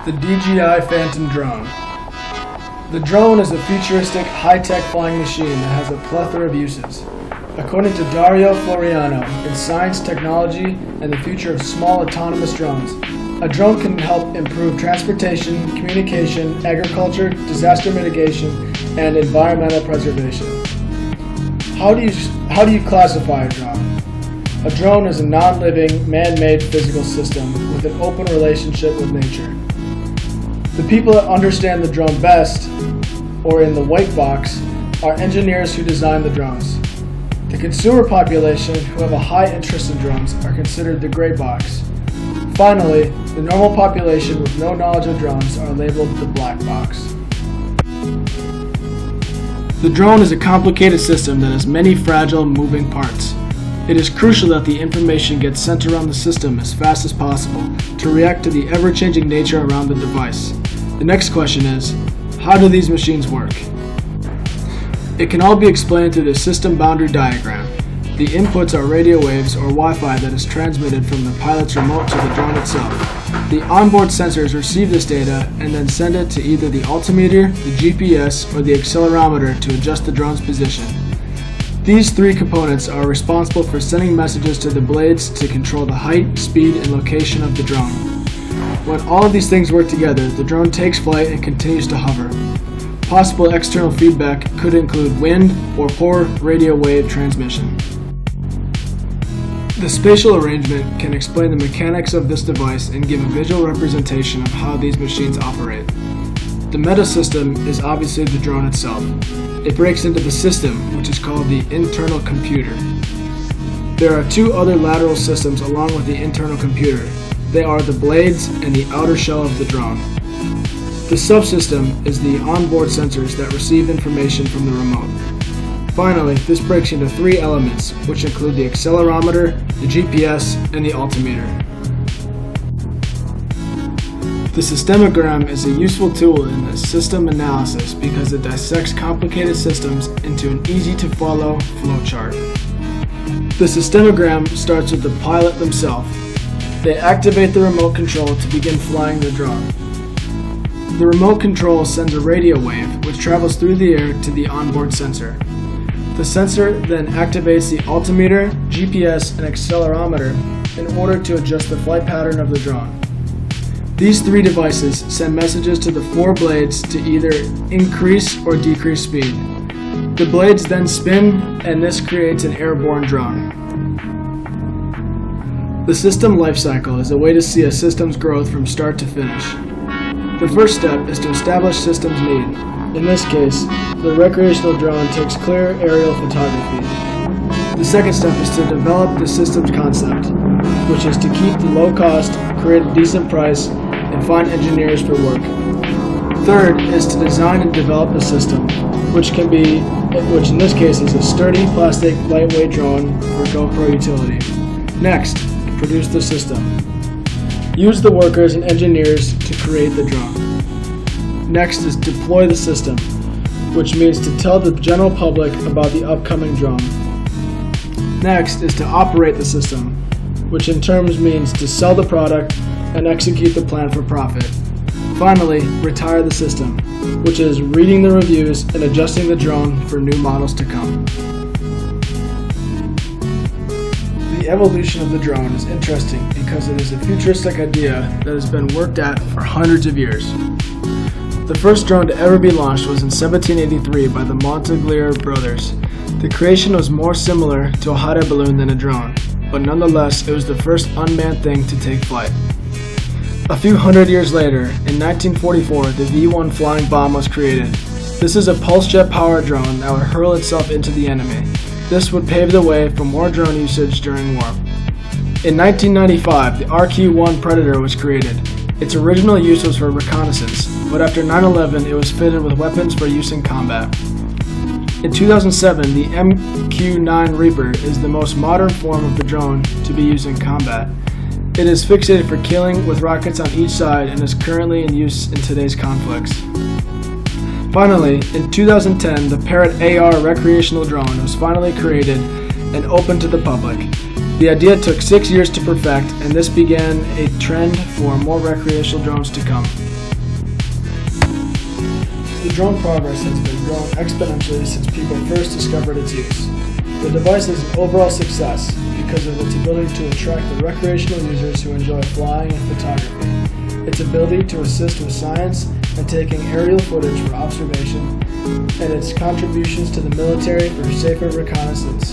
The DJI Phantom Drone. The drone is a futuristic, high-tech flying machine that has a plethora of uses. According to Dario Floriano, in Science, Technology, and the Future of Small Autonomous Drones, a drone can help improve transportation, communication, agriculture, disaster mitigation, and environmental preservation. How do you classify a drone? A drone is a non-living, man-made physical system with an open relationship with nature. The people that understand the drone best, or in the white box, are engineers who design the drones. The consumer population, who have a high interest in drones, are considered the gray box. Finally, the normal population with no knowledge of drones are labeled the black box. The drone is a complicated system that has many fragile, moving parts. It is crucial that the information gets sent around the system as fast as possible to react to the ever-changing nature around the device. The next question is, how do these machines work? It can all be explained through the system boundary diagram. The inputs are radio waves or Wi-Fi that is transmitted from the pilot's remote to the drone itself. The onboard sensors receive this data and then send it to either the altimeter, the GPS, or the accelerometer to adjust the drone's position. These three components are responsible for sending messages to the blades to control the height, speed, and location of the drone. When all of these things work together, the drone takes flight and continues to hover. Possible external feedback could include wind or poor radio wave transmission. The spatial arrangement can explain the mechanics of this device and give a visual representation of how these machines operate. The meta system is obviously the drone itself. It breaks into the system, which is called the internal computer. There are two other lateral systems along with the internal computer. They are the blades and the outer shell of the drone. The subsystem is the onboard sensors that receive information from the remote. Finally, this breaks into three elements, which include the accelerometer, the GPS, and the altimeter. The systemogram is a useful tool in the system analysis because it dissects complicated systems into an easy-to-follow flowchart. The systemogram starts with the pilot themselves. They activate the remote control to begin flying the drone. The remote control sends a radio wave, which travels through the air to the onboard sensor. The sensor then activates the altimeter, GPS, and accelerometer in order to adjust the flight pattern of the drone. These three devices send messages to the four blades to either increase or decrease speed. The blades then spin, and this creates an airborne drone. The system lifecycle is a way to see a system's growth from start to finish. The first step is to establish system's need. In this case, the recreational drone takes clear aerial photography. The second step is to develop the system's concept, which is to keep the low cost, create a decent price, and find engineers for work. Third is to design and develop a system, which in this case is a sturdy, plastic, lightweight drone for GoPro utility. Next, produce the system. Use the workers and engineers to create the drone. Next is deploy the system, which means to tell the general public about the upcoming drone. Next is to operate the system, which in terms means to sell the product and execute the plan for profit. Finally, retire the system, which is reading the reviews and adjusting the drone for new models to come. The evolution of the drone is interesting because it is a futuristic idea that has been worked at for hundreds of years. The first drone to ever be launched was in 1783 by the Montaglier brothers. The creation was more similar to a hot air balloon than a drone, but nonetheless it was the first unmanned thing to take flight. A few hundred years later, in 1944, the V-1 flying bomb was created. This is a pulse jet powered drone that would hurl itself into the enemy. This would pave the way for more drone usage during war. In 1995, the RQ-1 Predator was created. Its original use was for reconnaissance, but after 9/11 it was fitted with weapons for use in combat. In 2007, the MQ-9 Reaper is the most modern form of the drone to be used in combat. It is fixated for killing with rockets on each side and is currently in use in today's conflicts. Finally, in 2010, the Parrot AR recreational drone was finally created and opened to the public. The idea took 6 years to perfect, and this began a trend for more recreational drones to come. The drone progress has been growing exponentially since people first discovered its use. The device is an overall success because of its ability to attract the recreational users who enjoy flying and photography, its ability to assist with science and taking aerial footage for observation, and its contributions to the military for safer reconnaissance.